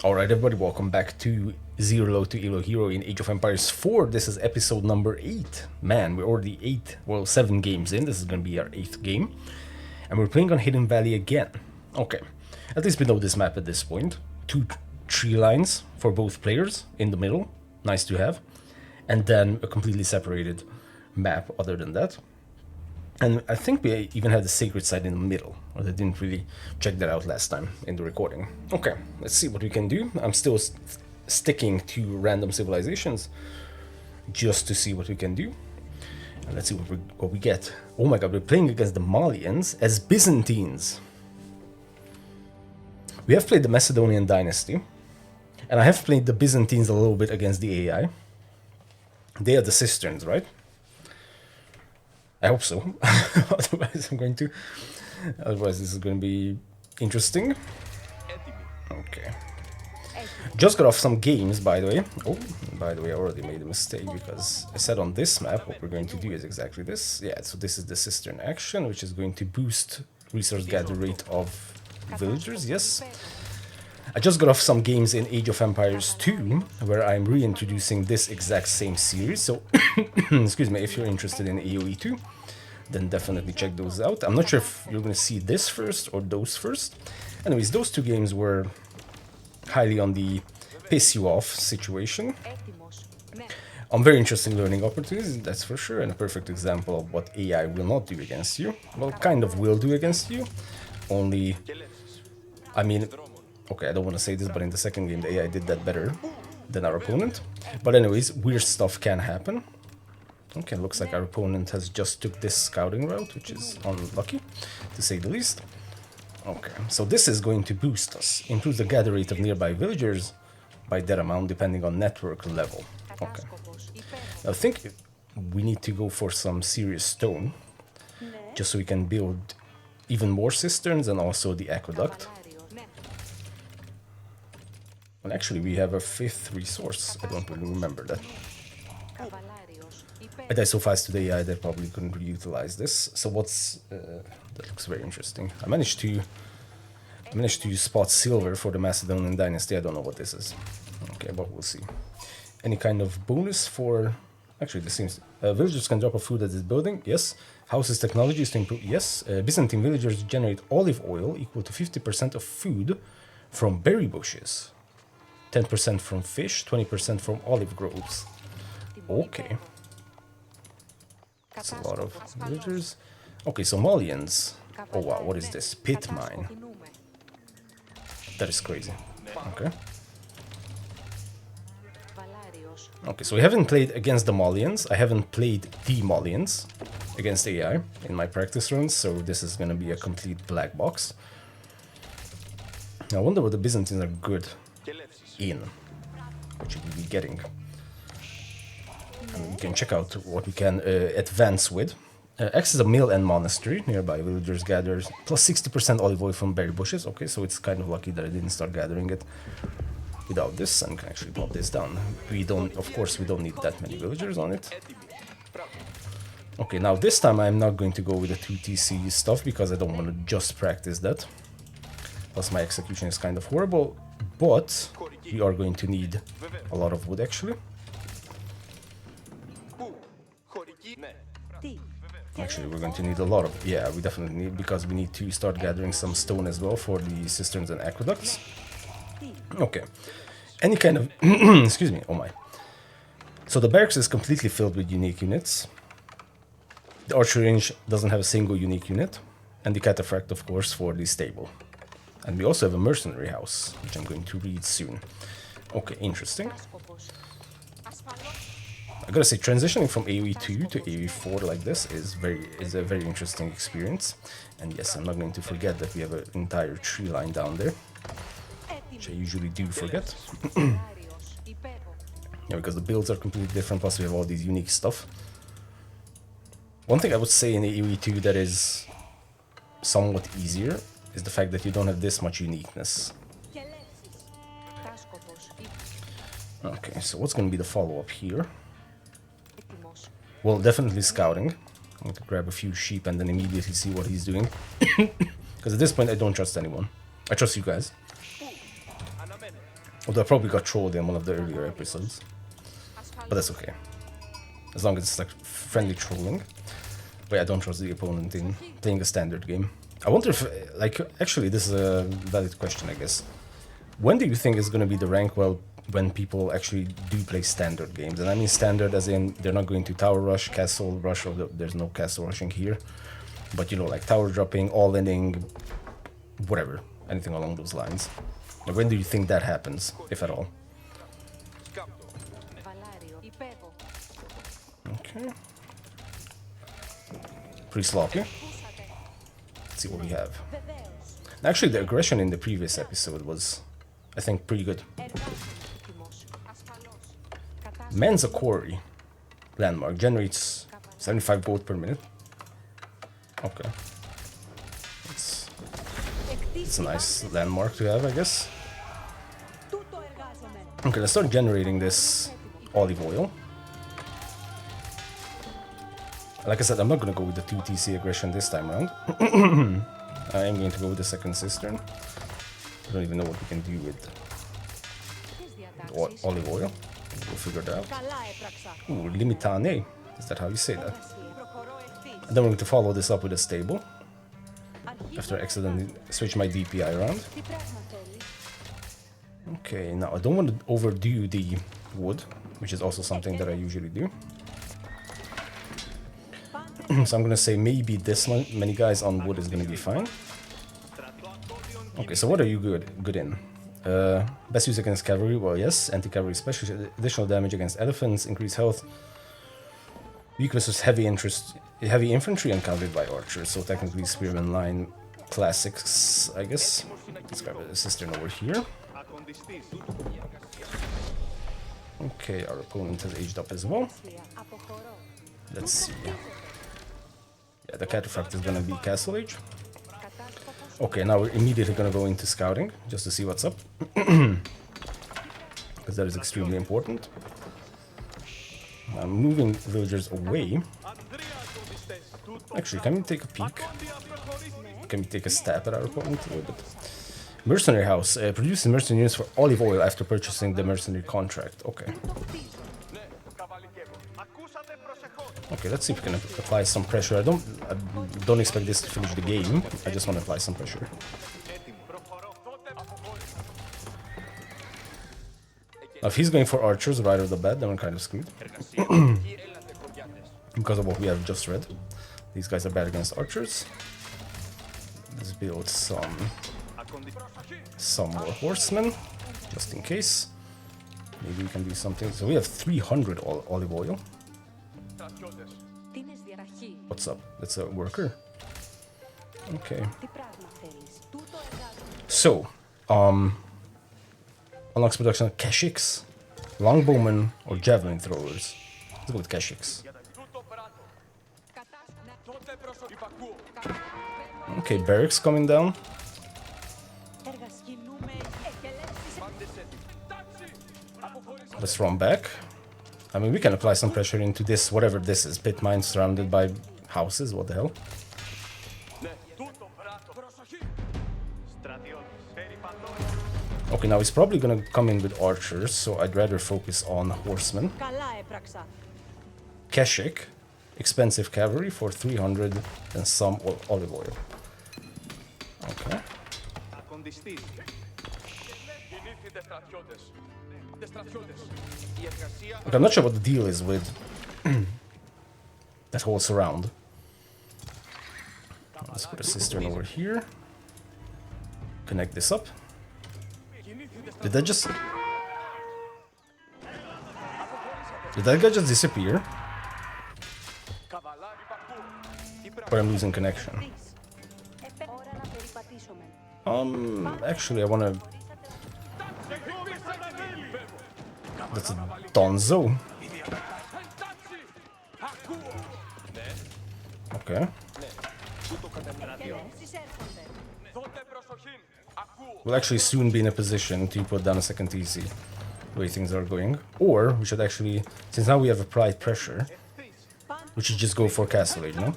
Alright everybody, welcome back to Zero to Elo Hero in Age of Empires 4. This is episode number 8. Man, we're already 7 games in. This is going to be our 8th game. And we're playing on Hidden Valley again. Okay, at least we know this map at this point. 2 tree lines for both players in the middle. Nice to have. And then a completely separated map other than that. And I think we even had the sacred site in the middle, or I didn't really check that out last time in the recording. Okay, let's see what we can do. I'm still sticking to random civilizations, just to see what we can do. And let's see what we get. Oh my god, we're playing against the Malians as Byzantines. We have played the Macedonian dynasty, and I have played the Byzantines a little bit against the AI. They are the cisterns, right? I hope so. Otherwise this is going to be interesting. Okay. Just got off some games, by the way. Oh, by the way, I already made a mistake because I said on this map what we're going to do is exactly this. Yeah, so this is the cistern action, which is going to boost resource gather rate of villagers. Yes. I just got off some games in Age of Empires 2, where I'm reintroducing this exact same series, so excuse me, if you're interested in AoE2, then definitely check those out. I'm not sure if you're going to see this first or those first. Anyways, those 2 games were highly on the piss you off situation. Very interesting learning opportunities, that's for sure, and a perfect example of what AI will not do against you. Well, kind of will do against you, only, I mean, okay, I don't want to say this, but in the second game, the AI did that better than our opponent. But anyways, weird stuff can happen. Okay, looks like our opponent has just took this scouting route, which is unlucky, to say the least. Okay, so this is going to boost us, improve the gather rate of nearby villagers by that amount, depending on network level. Okay. I think we need to go for some serious stone, just so we can build even more cisterns and also the aqueduct. Well, actually, we have a 5th resource. I don't really remember that. I died so fast today, I probably couldn't reutilize this. So what's... that looks very interesting. I managed to spot silver for the Macedonian dynasty. I don't know what this is. Okay, but we'll see. Any kind of bonus for... Actually, this seems... villagers can drop off food at this building. Yes. Houses technologies to improve. Yes. Byzantine villagers generate olive oil equal to 50% of food from berry bushes. 10% from fish, 20% from olive groves. Okay. That's a lot of villagers. Okay, so Malians. Oh wow, what is this? Pit mine. That is crazy. Okay. Okay, so we haven't played against the Malians. I haven't played the Malians against AI in my practice runs, so this is going to be a complete black box. I wonder what the Byzantines are good in. What should we be getting? We can check out what we can advance with. Access a mill and monastery. Nearby villagers gather plus 60% olive oil from berry bushes. Okay, so it's kind of lucky that I didn't start gathering it without this, and can actually pop this down. We don't, of course, we don't need that many villagers on it. Okay, now this time I'm not going to go with the 2TC stuff because I don't want to just practice that. Plus my execution is kind of horrible, but we are going to need a lot of wood actually. Actually, we're going to need a lot of... Yeah, we definitely need, because we need to start gathering some stone as well for the cisterns and aqueducts. Okay. Any kind of... Excuse me, oh my. So the barracks is completely filled with unique units. The archery range doesn't have a single unique unit. And the cataphract, of course, for the stable. And we also have a mercenary house, which I'm going to read soon. Okay, interesting. I gotta say, transitioning from AoE2 to AoE4 like this is a very interesting experience. And yes, I'm not going to forget that we have an entire tree line down there, which I usually do forget. Yeah, because the builds are completely different, plus we have all these unique stuff. One thing I would say in AoE2 that is somewhat easier is the fact that you don't have this much uniqueness. Okay, so what's going to be the follow-up here? Well, definitely scouting. I'm going to grab a few sheep and then immediately see what he's doing. Because at this point I don't trust anyone. I trust you guys. Although I probably got trolled in one of the earlier episodes. But that's okay. As long as it's like friendly trolling. But yeah, I don't trust the opponent in playing a standard game. I wonder if, like, actually this is a valid question, I guess. When do you think is going to be the rank when people actually do play standard games? And I mean standard as in they're not going to tower rush, castle rush, or there's no castle rushing here. But you know, like tower dropping, all-inning, whatever, anything along those lines. Now, when do you think that happens, if at all? Okay. Pretty sloppy. Let's see what we have. Actually, the aggression in the previous episode was, I think, pretty good. Men's Quarry landmark generates 75 gold per minute. Okay. It's a nice landmark to have, I guess. Okay, let's start generating this olive oil. Like I said, I'm not going to go with the 2 TC aggression this time around. I am going to go with the second cistern. I don't even know what we can do with olive oil. We'll figure that out. Ooh, limitane. Is that how you say that? And then we're going to follow this up with a stable. After I accidentally switch my DPI around. Okay, now I don't want to overdo the wood, which is also something that I usually do. So I'm gonna say maybe this many guys on wood is gonna be fine. Okay, so what are you good in? Best use against cavalry, well yes, anti-cavalry special, additional damage against elephants, increased health. Weakness is heavy infantry and countered by archers, so technically spearman line classics, I guess. Let's grab a cistern over here. Okay, our opponent has aged up as well. Let's see. Yeah, the cataphract is gonna be castle age. Okay, now we're immediately gonna go into scouting, just to see what's up. Because that is extremely important. I'm moving villagers away. Actually, can we take a peek? Can we take a stab at our opponent a little bit? Mercenary house. Produces mercenaries for olive oil after purchasing the mercenary contract. Okay. Okay, let's see if we can apply some pressure. I don't expect this to finish the game. I just want to apply some pressure. Now, if he's going for archers right off the bat, then we're kind of screwed. Because of what we have just read. These guys are bad against archers. Let's build some more horsemen, just in case. Maybe we can do something. So we have 300 olive oil. What's up? That's a worker. Okay. So, unlocks production of Keshiks, longbowmen, or javelin throwers. Let's go with Keshiks. Okay, barracks coming down. Let's run back. I mean, we can apply some pressure into this, whatever this is. Pit mine surrounded by houses, what the hell? Okay, now he's probably gonna come in with archers, so I'd rather focus on horsemen. Keshik, expensive cavalry for 300 and some olive oil. Okay. Okay, I'm not sure what the deal is with that whole surround. Let's put a cistern over here. Connect this up. Did that guy just disappear? Or I'm losing connection? Actually I wanna... That's a Donzo. Okay. We'll actually soon be in a position to put down a second TC, the way things are going. Or we should actually, since now we have applied pressure, we should just go for Castle Age, no?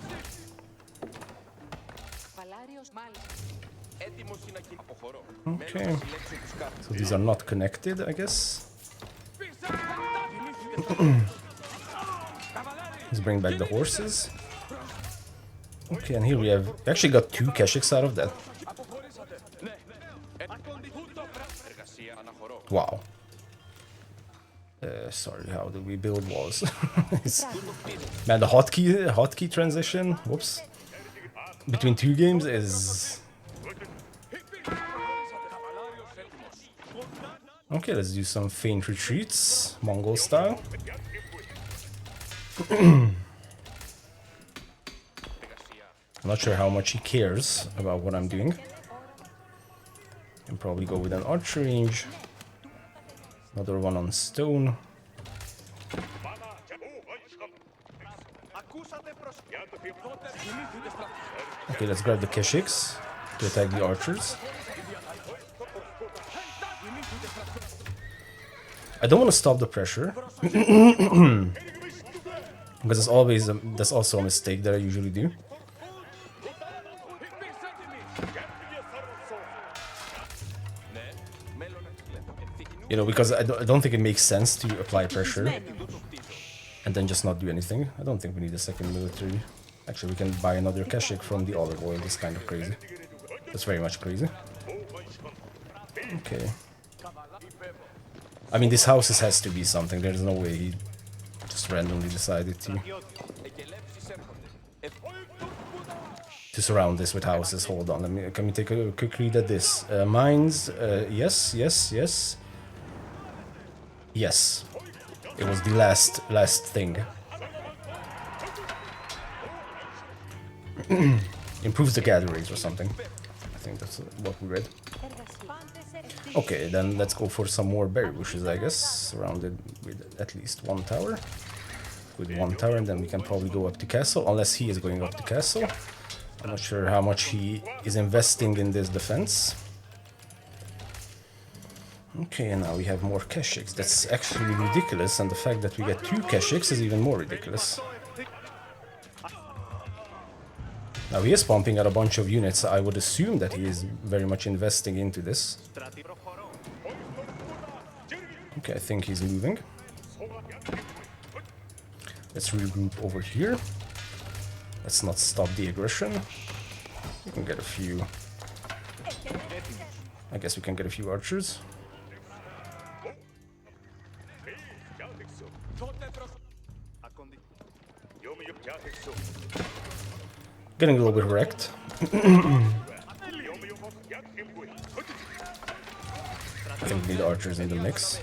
Okay. So So these are not connected, I guess. Let's bring back the horses. Okay, and here we actually got 2 Keshiks out of that. Wow. Sorry, how do we build walls? Man, the hotkey transition, whoops, between 2 games is... Okay, let's do some feint retreats, Mongol style. I'm not sure how much he cares about what I'm doing. Can probably go with an archer range. Another one on stone. Okay, let's grab the Keshiks to attack the archers. I don't want to stop the pressure. Because it's always that's also a mistake that I usually do. You know, because I don't think it makes sense to apply pressure and then just not do anything. I don't think we need a second military. Actually, we can buy another Keshik from the olive oil. That's kind of crazy. That's very much crazy. Okay. I mean, this houses has to be something. There's no way he just randomly decided to surround this with houses. Hold on, can we take a quick read at this? Mines, yes, yes, yes. Yes. It was the last thing. Improves the gather rates or something. I think that's what we read. Okay, then let's go for some more berry bushes, I guess. Surrounded with at least 1 tower. With 1 tower, and then we can probably go up to castle, unless he is going up to castle. I'm not sure how much he is investing in this defense. Okay, and now we have more Keshiks. That's actually ridiculous, and the fact that we get 2 Keshiks is even more ridiculous. Now he is pumping out a bunch of units. I would assume that he is very much investing into this. Okay, I think he's moving. Let's regroup over here. Let's not stop the aggression. We can get a few... I guess we can get a few archers. Getting a little bit wrecked. I think we need archers in the mix.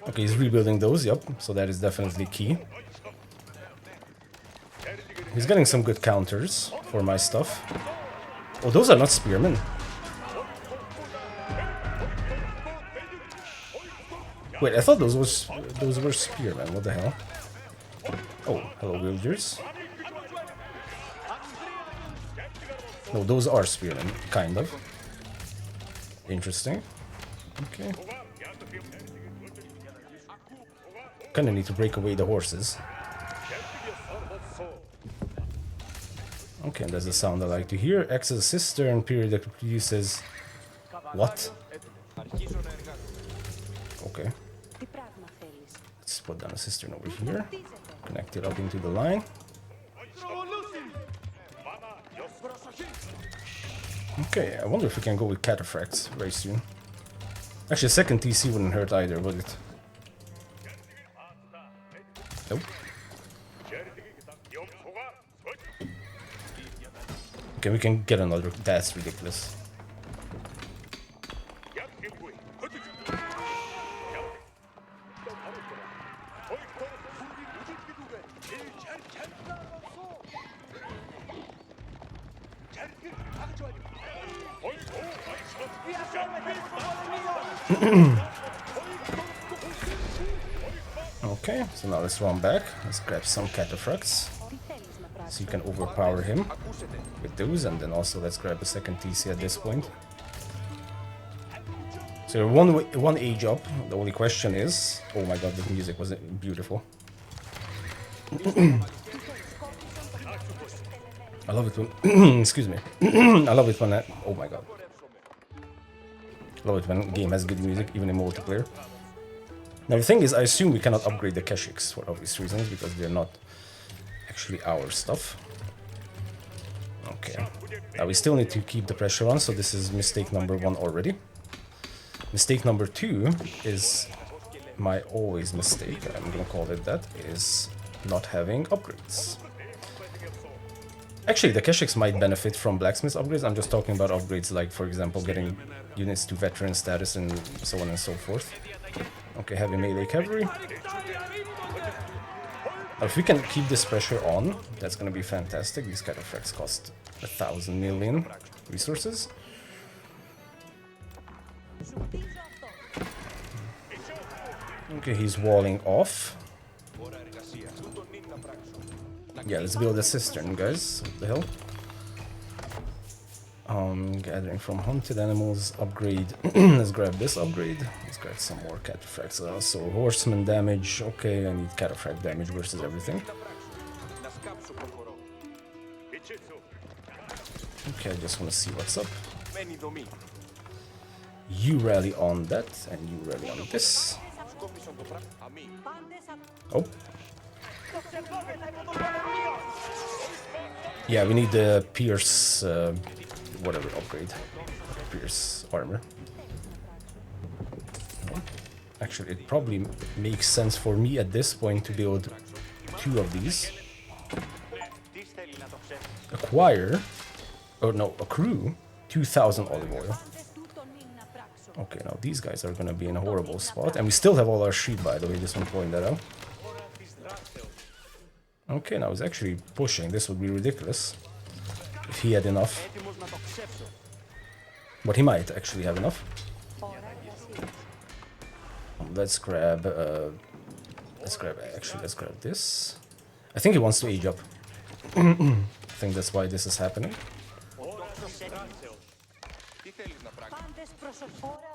Okay, he's rebuilding those, yep, so that is definitely key. He's getting some good counters for my stuff. Oh, those are not spearmen. Wait, I thought those were spearmen, what the hell? Oh, hello villagers. No, those are spearmen, kind of. Interesting. Okay. Kinda need to break away the horses. Okay, and that's the sound I like to hear. Acts as a cistern, period that produces... What? Okay. Let's put down a cistern over here. Connect it up into the line. Okay, I wonder if we can go with cataphracts very soon. Actually, a second TC wouldn't hurt either, would it? Nope. Okay, we can get another. That's ridiculous. Okay, so now let's run back. Let's grab some cataphracts. So you can overpower him with those, and then also let's grab a second TC at this point. So one age up. The only question is, oh my god, the music was I love it when excuse me. I love it when oh my god. I love it when a game has good music, even in multiplayer. Now the thing is, I assume we cannot upgrade the Keshiks for obvious reasons, because they're not actually our stuff. Okay. Now we still need to keep the pressure on, so this is mistake number 1 already. Mistake number 2 is my always mistake, I'm gonna call it that, is not having upgrades. Actually, the Keshiks might benefit from blacksmith upgrades. I'm just talking about upgrades like, for example, getting units to veteran status and so on and so forth. Okay, heavy melee cavalry. Now, if we can keep this pressure on, that's gonna be fantastic. These cataphracts cost 1,000 million resources. Okay, he's walling off. Yeah, let's build a cistern, guys. What the hell? Gathering from hunted animals, upgrade. Let's grab this upgrade. Let's grab some more cataphracts. So horseman damage. Okay, I need cataphract damage versus everything. Okay, I just want to see what's up. You rally on that, and you rally on this. Oh. Yeah, we need the Pierce, whatever upgrade. Pierce armor. Actually, it probably makes sense for me at this point to build 2 of these. Acquire, or no, accrue 2,000 olive oil. Okay, now these guys are gonna be in a horrible spot, and we still have all our sheep, by the way, just want to point that out. Okay, now he's actually pushing. This would be ridiculous if he had enough. But he might actually have enough. Let's grab this. I think he wants to age up. I think that's why this is happening.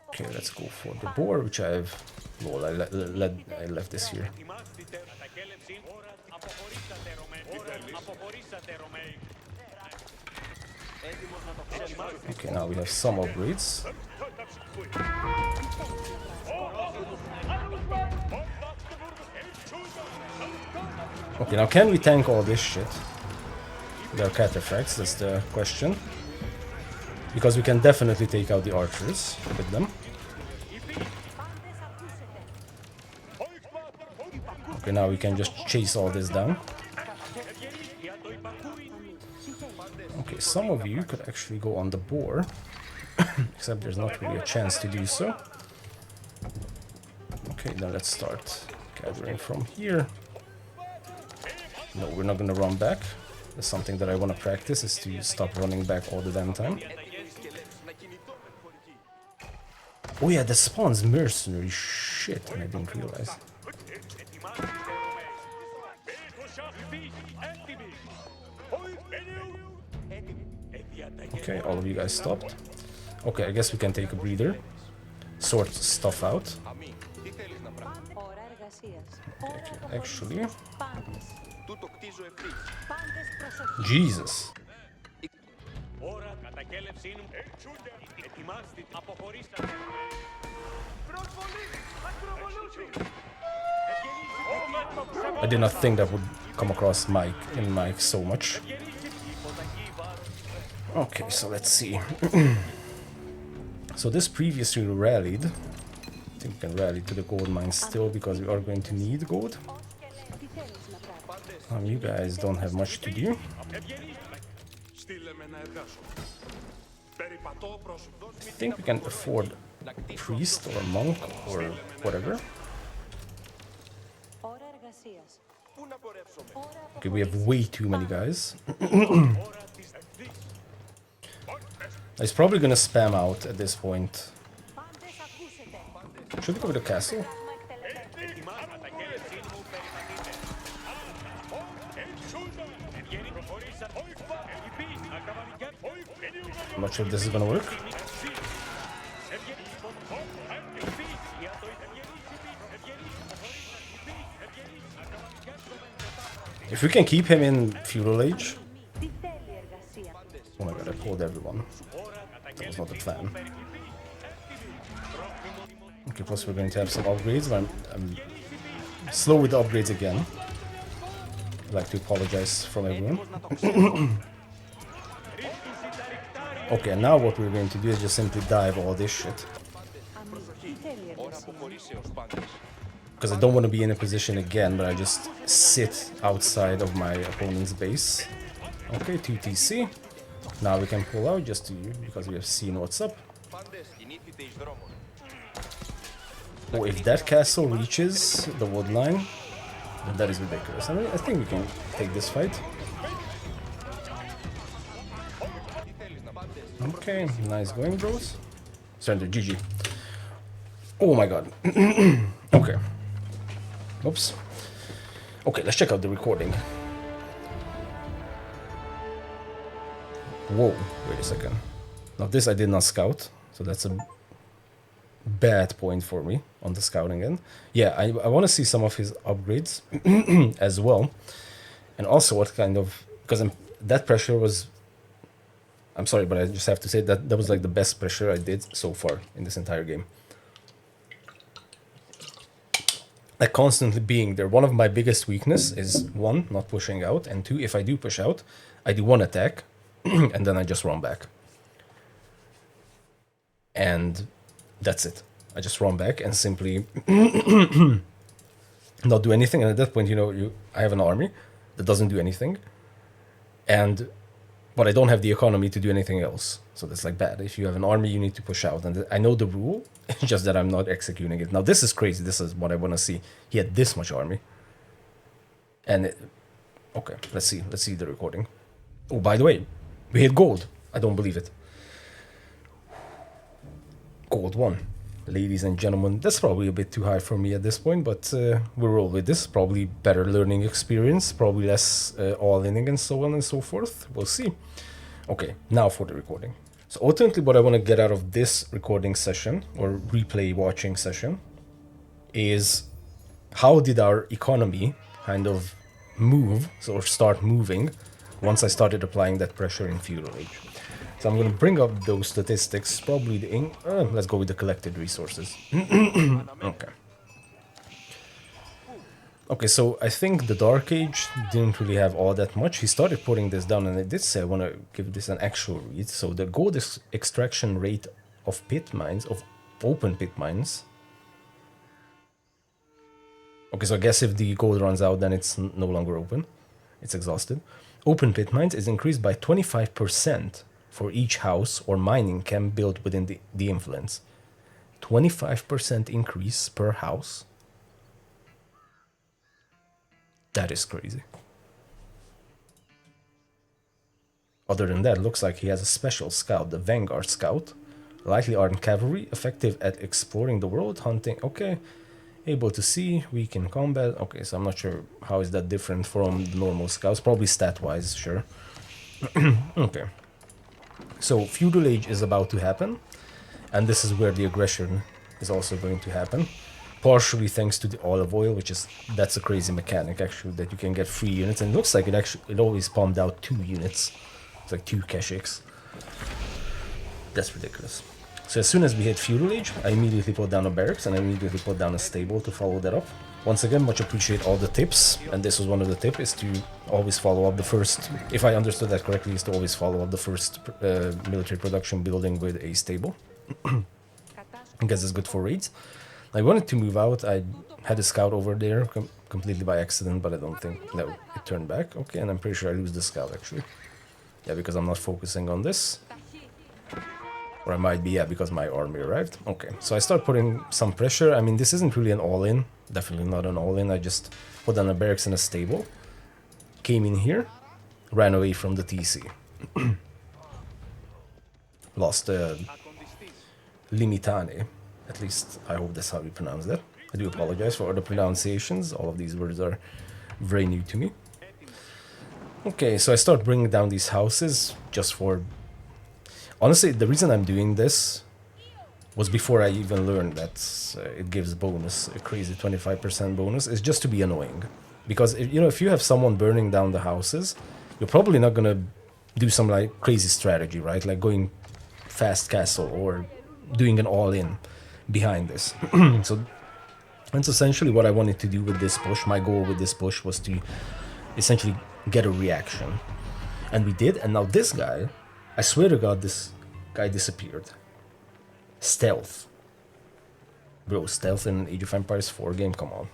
Okay, let's go for the boar, which I have. Well, I left this here. Okay, now we have some upgrades. Okay, now can we tank all this shit? Their cataphracts, that's the question. Because we can definitely take out the archers with them. Okay, now we can just chase all this down. Okay, some of you could actually go on the boar, except there's not really a chance to do so. Okay, now let's start gathering from here. No, we're not gonna run back. That's something that I want to practice, is to stop running back all the damn time. Oh yeah, that spawns mercenary shit, and I didn't realize. Okay, all of you guys stopped. Okay, I guess we can take a breather. Sort stuff out. Okay, actually... Jesus. I did not think that would come across in mic so much. Okay, so let's see. So this previously rallied. I think we can rally to the gold mine still, because we are going to need gold. You guys don't have much to do. I think we can afford priest or monk or whatever. Okay, we have way too many guys. He's probably gonna spam out at this point. Should we go to the castle? I'm not sure if this is gonna work. If we can keep him in feudal age, pulled everyone. That was not the plan. Okay, plus we're going to have some upgrades. I'm slow with the upgrades again. I'd like to apologize from everyone. Okay, and now what we're going to do is just simply dive all this shit. Because I don't want to be in a position again, but I just sit outside of my opponent's base. Okay, 2 TC. Now we can pull out just to, because we have seen what's up. Oh, if that castle reaches the wood line, that is ridiculous. I mean, I think we can take this fight. Okay, nice going, bros. Surrender, GG. Oh my god. Okay. Oops. Okay, let's check out the recording. Whoa, wait a second. Now this I did not scout, so that's a bad point for me on the scouting end. Yeah, I want to see some of his upgrades as well. And also what kind of... Because that pressure was... I'm sorry, but I just have to say that that was like the best pressure I did so far in this entire game. Like constantly being there. One of my biggest weakness is 1, not pushing out, and 2, if I do push out, I do 1 attack and then I just run back. And that's it. I just run back and simply not do anything. And at that point, you know, I have an army that doesn't do anything. But I don't have the economy to do anything else. So that's like bad. If you have an army, you need to push out. And I know the rule, it's just that I'm not executing it. Now this is crazy. This is what I want to see. He had this much army. And okay, let's see. Let's see the recording. Oh, by the way, we hit gold. I don't believe it. Gold 1. Ladies and gentlemen, that's probably a bit too high for me at this point, but we'll roll with this. Probably better learning experience, probably less all-inning and so on and so forth. We'll see. Okay, now for the recording. So ultimately what I want to get out of this recording session, or replay watching session, is how did our economy kind of move, or start moving, once I started applying that pressure in feudal age. So I'm going to bring up those statistics, probably let's go with the collected resources. Okay. Okay, so I think the Dark Age didn't really have all that much. He started putting this down, and I did say I want to give this an actual read. So the gold extraction rate of pit mines, of open pit mines. Okay, so I guess if the gold runs out, then it's no longer open. It's exhausted. Open pit mines is increased by 25%. For each house or mining camp built within the influence. 25% increase per house. That is crazy. Other than that, looks like he has a special scout, the Vanguard Scout. Lightly armed cavalry, effective at exploring the world, hunting. Okay, able to see, weak in combat. Okay, so I'm not sure how is that different from the normal scouts. Probably stat-wise, sure. Okay. So feudal age is about to happen, and this is where the aggression is also going to happen. Partially thanks to the olive oil, that's a crazy mechanic actually, that you can get 3 units, and it looks like it always pumped out 2 units. It's like 2 Keshiks. That's ridiculous. So as soon as we hit feudal age, I immediately put down a barracks and I immediately put down a stable to follow that up. Once again, much appreciate all the tips, and this was one of the tips, is to always follow up the first, if I understood that correctly, is to always follow up the first military production building with a stable. I guess it's good for raids. I wanted to move out. I had a scout over there completely by accident, but I don't think that it turned back. Okay, and I'm pretty sure I lose the scout actually. Yeah, because I'm not focusing on this. Or I might be, yeah, because my army arrived. Okay, so I start putting some pressure. I mean, this isn't really an all-in. Definitely not an all-in. I just put down a barracks and a stable. Came in here. Ran away from the TC. Lost Limitane. At least, I hope that's how you pronounce that. I do apologize for other pronunciations. All of these words are very new to me. Okay, so I start bringing down these houses just for... Honestly, the reason I'm doing this was before I even learned that it gives bonus, a crazy 25% bonus, is just to be annoying. Because, if you have someone burning down the houses, you're probably not gonna do some like crazy strategy, right? Like going fast castle or doing an all-in behind this. So that's essentially what I wanted to do with this push. My goal with this push was to essentially get a reaction. And we did, and now this guy, I swear to God, this guy disappeared. Stealth. Bro, stealth in Age of Empires 4 game, come on.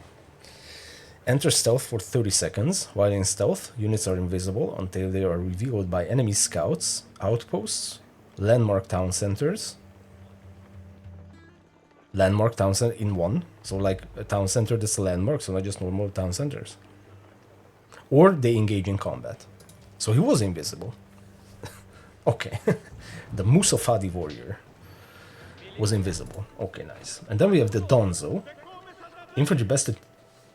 Enter stealth for 30 seconds. While in stealth, units are invisible until they are revealed by enemy scouts, outposts, landmark town centers. Landmark town center in one. So like a town center that's a landmark, so not just normal town centers. Or they engage in combat. So he was invisible. Okay. The Musafadi warrior was invisible. Okay, nice. And then we have the Donzo. Infantry bested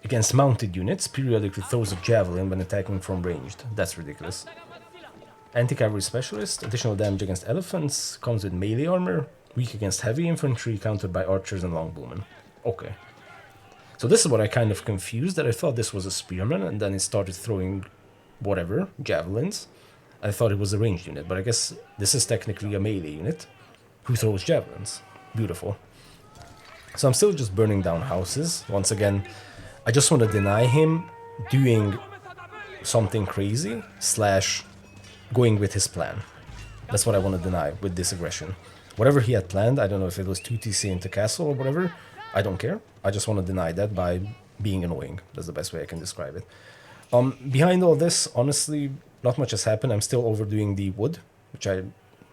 against mounted units, periodically throws a javelin when attacking from ranged. That's ridiculous. Anti-cavalry specialist, additional damage against elephants, comes with melee armor, weak against heavy infantry, countered by archers and longbowmen. Okay. So this is what I kind of confused, that I thought this was a spearman, and then it started throwing whatever, javelins. I thought it was a ranged unit, but I guess this is technically a melee unit who throws javelins. Beautiful. So I'm still just burning down houses. Once again, I just want to deny him doing something crazy / going with his plan. That's what I want to deny with this aggression. Whatever he had planned, I don't know if it was 2TC into castle or whatever, I don't care. I just want to deny that by being annoying. That's the best way I can describe it. Behind all this, honestly, not much has happened. I'm still overdoing the wood, which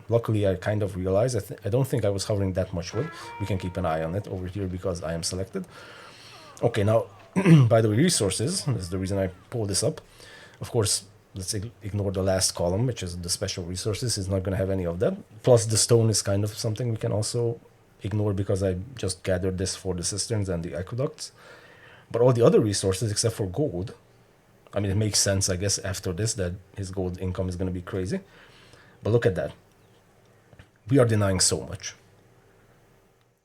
luckily I kind of realized. I don't think I was hovering that much wood. We can keep an eye on it over here because I am selected. Okay, now, by the way, resources, this is the reason I pulled this up. Of course, let's ignore the last column, which is the special resources. It's not going to have any of that. Plus, the stone is kind of something we can also ignore because I just gathered this for the cisterns and the aqueducts. But all the other resources, except for gold, I mean, it makes sense, I guess, after this, that his gold income is going to be crazy. But look at that. We are denying so much.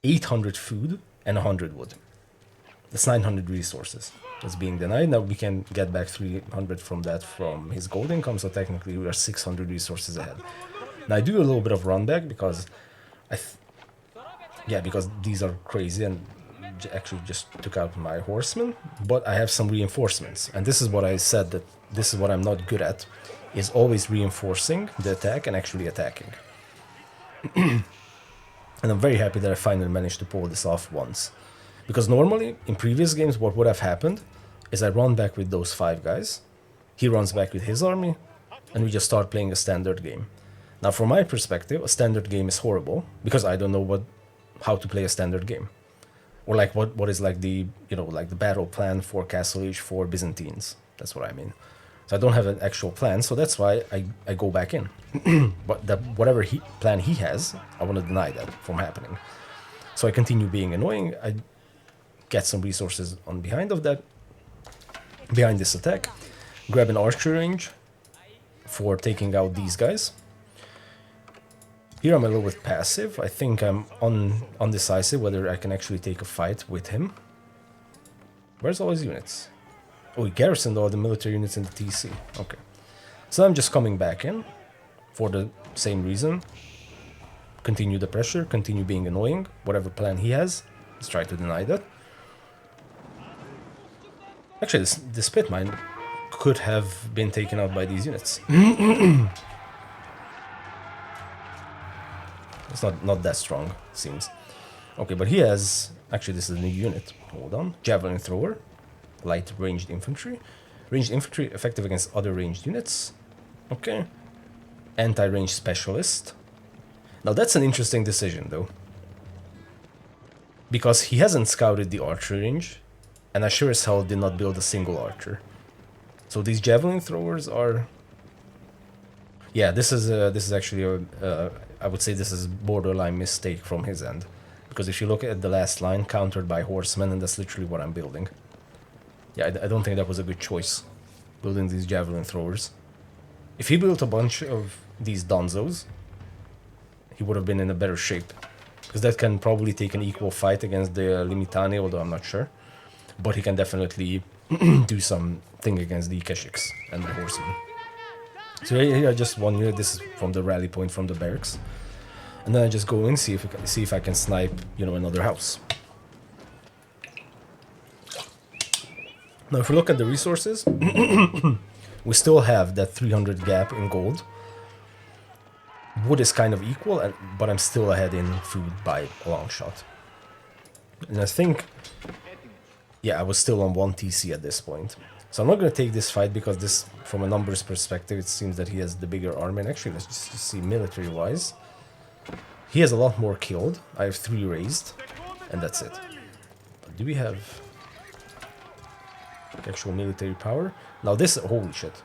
800 food and 100 wood. That's 900 resources that's being denied. Now we can get back 300 from that from his gold income, so technically we are 600 resources ahead. Now I do a little bit of run back because because these are crazy and actually just took out my horsemen, but I have some reinforcements, and this is what I said, that this is what I'm not good at, is always reinforcing the attack and actually attacking. And I'm very happy that I finally managed to pull this off once. Because normally, in previous games, what would have happened is I run back with those 5 guys, he runs back with his army, and we just start playing a standard game. Now, from my perspective, a standard game is horrible, because I don't know how to play a standard game. Or like what is like the, like the battle plan for Castle Age for Byzantines. That's what I mean. So I don't have an actual plan, so that's why I go back in. But whatever plan he has, I want to deny that from happening. So I continue being annoying. I get some resources on behind this attack. Grab an archer range for taking out these guys. Here I'm a little bit passive. I think I'm undecisive whether I can actually take a fight with him. Where's all his units? Oh, he garrisoned all the military units in the TC. Okay. So I'm just coming back in for the same reason. Continue the pressure, continue being annoying. Whatever plan he has, let's try to deny that. Actually, this pit mine could have been taken out by these units. It's not that strong, it seems. Okay, but he has... Actually, this is a new unit. Hold on. Javelin thrower. Light ranged infantry. Ranged infantry effective against other ranged units. Okay. Anti-range specialist. Now that's an interesting decision, though. Because he hasn't scouted the archer range, and I sure as hell did not build a single archer. So these javelin throwers are... Yeah, this is actually I would say this is borderline mistake from his end. Because if you look at the last line, countered by horsemen, and that's literally what I'm building. Yeah, I don't think that was a good choice, building these javelin throwers. If he built a bunch of these donzos, he would have been in a better shape. Because that can probably take an equal fight against the Limitani, although I'm not sure. But he can definitely do something against the Keshiks and the horsemen. So here I just one unit. This is from the rally point from the barracks, and then I just go in, see if I can snipe, you know, another house. Now, if we look at the resources, we still have that 300 gap in gold. Wood is kind of equal, but I'm still ahead in food by a long shot. And I think, yeah, I was still on 1 TC at this point. So I'm not going to take this fight because this, from a numbers perspective, it seems that he has the bigger army. And actually, let's just see military-wise. He has a lot more killed. I have 3 raised, and that's it. But do we have actual military power? Now this, holy shit.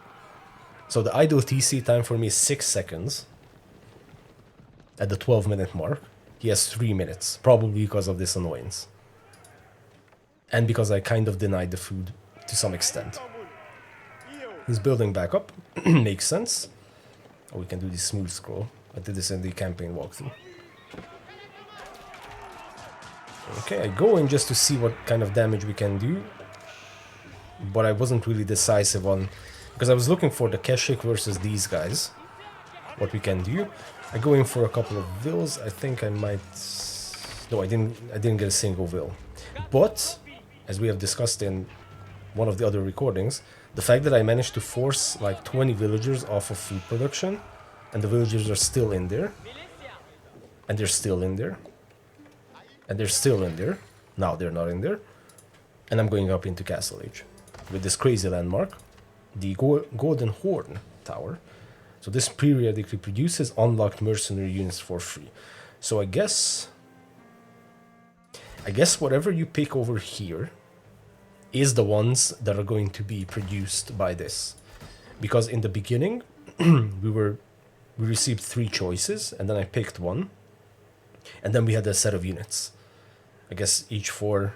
So the idle TC time for me is 6 seconds. At the 12-minute mark. He has 3 minutes, probably because of this annoyance. And because I kind of denied the food to some extent. He's building back up. Makes sense. Oh, we can do this smooth scroll. I did this in the campaign walkthrough. Okay, I go in just to see what kind of damage we can do. But I wasn't really decisive on... Because I was looking for the Keshik versus these guys. What we can do. I go in for a couple of vills. I think I might... No, I didn't get a single vill. But, as we have discussed in one of the other recordings, the fact that I managed to force like 20 villagers off of food production, and the villagers are still in there, and they're still in there, and they're still in there, now they're not in there, and I'm going up into Castle Age with this crazy landmark, the Golden Horn Tower. So this periodically produces unlocked mercenary units for free. So I guess whatever you pick over here is the ones that are going to be produced by this. Because in the beginning, we received 3 choices, and then I picked one. And then we had a set of units. I guess each for...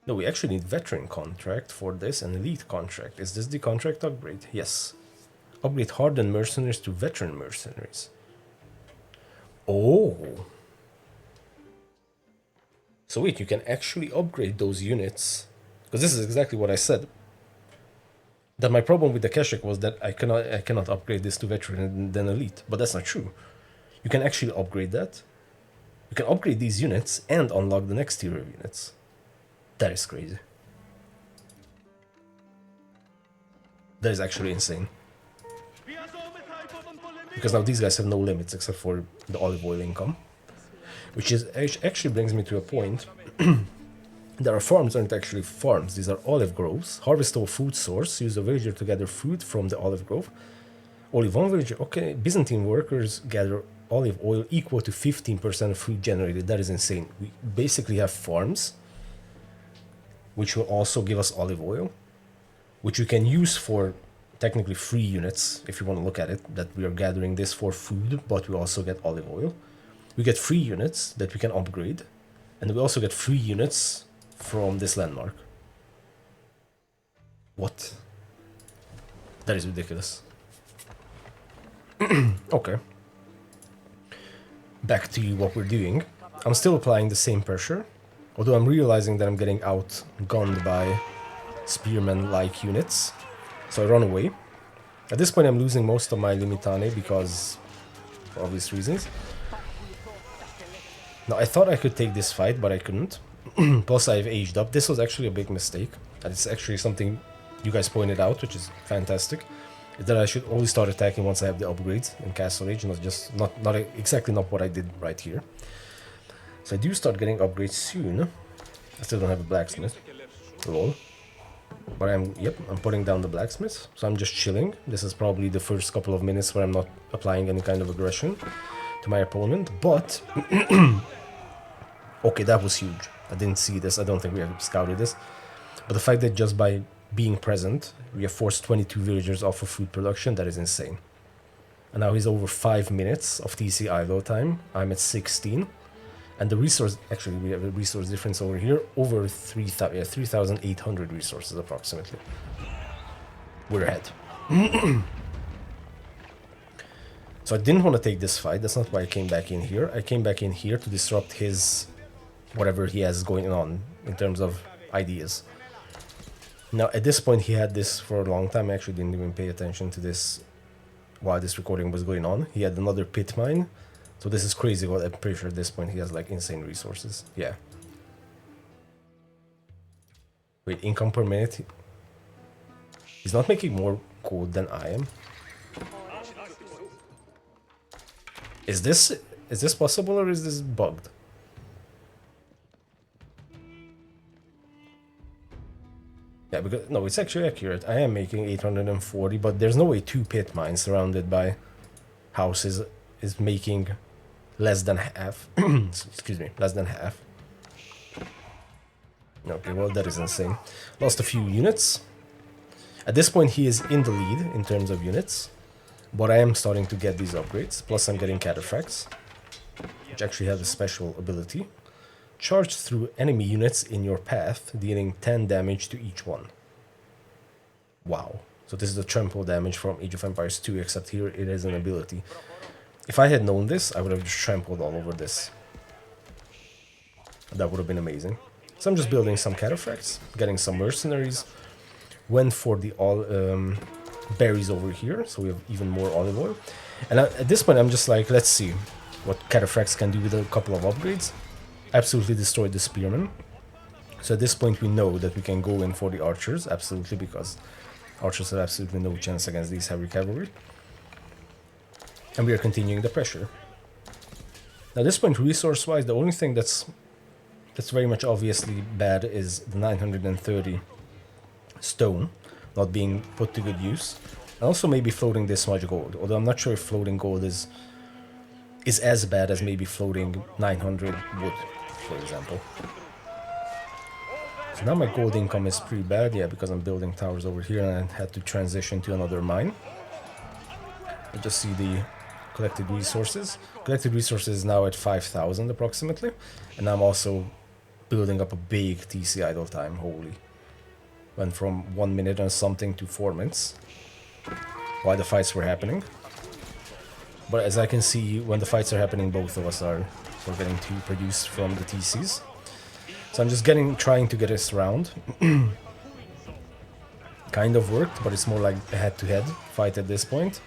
No, we actually need veteran contract for this and elite contract. Is this the contract upgrade? Yes. Upgrade hardened mercenaries to veteran mercenaries. Oh. So wait, you can actually upgrade those units. Because this is exactly what I said. That my problem with the Keshik was that I cannot upgrade this to veteran and then elite. But that's not true. You can actually upgrade that. You can upgrade these units and unlock the next tier of units. That is crazy. That is actually insane. Because now these guys have no limits except for the olive oil income. Which is actually brings me to a point. There are farms aren't actually farms, these are olive groves. Harvest all food source, use a villager to gather food from the olive grove. Only one villager, okay. Byzantine workers gather olive oil equal to 15% of food generated. That is insane. We basically have farms, which will also give us olive oil, which you can use for technically free units, if you want to look at it, that we are gathering this for food, but we also get olive oil. We get free units that we can upgrade, and we also get free units from this landmark. What? That is ridiculous. Okay. Back to what we're doing. I'm still applying the same pressure, although I'm realizing that I'm getting outgunned by spearmen-like units. So I run away. At this point I'm losing most of my Limitane because, for obvious reasons. Now I thought I could take this fight, but I couldn't. Plus I've aged up. This was actually a big mistake. And it's actually something you guys pointed out, which is fantastic. Is that I should only start attacking once I have the upgrades in Castle Age, not exactly what I did right here. So I do start getting upgrades soon. I still don't have a blacksmith. Lol. But I'm putting down the blacksmith, so I'm just chilling. This is probably the first couple of minutes where I'm not applying any kind of aggression to my opponent, but... Okay, that was huge. I didn't see this, I don't think we have scouted this. But the fact that just by being present, we have forced 22 villagers off of food production, that is insane. And now he's over 5 minutes of TC idle time, I'm at 16. And the resource, actually we have a resource difference over here, over 3,800 resources approximately. We're ahead. So I didn't want to take this fight, that's not why I came back in here. I came back in here to disrupt his, whatever he has going on in terms of ideas. Now, at this point, he had this for a long time. I actually didn't even pay attention to this while this recording was going on. He had another pit mine. So this is crazy. Well, I'm pretty sure at this point he has like insane resources. Yeah. Wait, income per minute? He's not making more gold than I am. Is this possible or is this bugged? Yeah, because no, it's actually accurate. I am making 840, but there's no way 2 pit mines surrounded by houses is making less than half. Excuse me, less than half. Okay, well that is insane. Lost a few units. At this point he is in the lead in terms of units, but I am starting to get these upgrades. Plus I'm getting cataphracts, which actually have a special ability. Charge through enemy units in your path, dealing 10 damage to each one. Wow. So this is the trample damage from Age of Empires 2, except here it is an ability. If I had known this, I would have just trampled all over this. That would have been amazing. So I'm just building some cataphracts, getting some mercenaries. Went for the berries over here, so we have even more olive oil. And at this point I'm just like, let's see what cataphracts can do with a couple of upgrades. Absolutely destroyed the spearmen. So at this point we know that we can go in for the archers, absolutely, because archers have absolutely no chance against these heavy cavalry. And we are continuing the pressure. Now at this point, resource-wise, the only thing that's very much obviously bad is the 930 stone not being put to good use. And also maybe floating this much gold, although I'm not sure if floating gold is as bad as maybe floating 900 wood, for example. So now my gold income is pretty bad, yeah, because I'm building towers over here and I had to transition to another mine. I just see the collected resources. Collected resources is now at 5,000 approximately, and I'm also building up a big TC idle time, holy. Went from 1 minute and something to 4 minutes while the fights were happening. But as I can see, when the fights are happening, both of us are forgetting to produce from the TCs. So I'm just trying to get us round. Kind of worked, but it's more like a head-to-head fight at this point.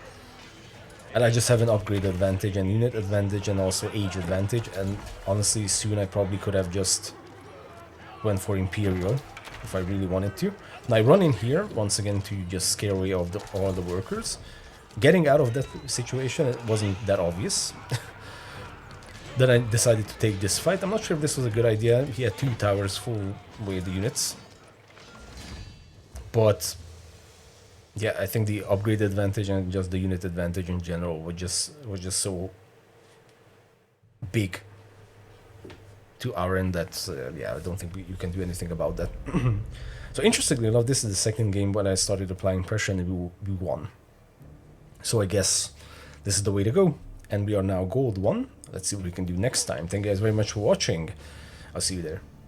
And I just have an upgrade advantage and unit advantage and also age advantage. And honestly, soon I probably could have just went for Imperial if I really wanted to. And I run in here once again to just scare away all the workers. Getting out of that situation, it wasn't that obvious. Then I decided to take this fight. I'm not sure if this was a good idea. He had 2 towers full with the units. But yeah, I think the upgrade advantage and just the unit advantage in general was just so big to our end that yeah, I don't think you can do anything about that. So interestingly enough, this is the second game when I started applying pressure and we won. So I guess this is the way to go. And we are now gold 1. Let's see what we can do next time. Thank you guys very much for watching. I'll see you there.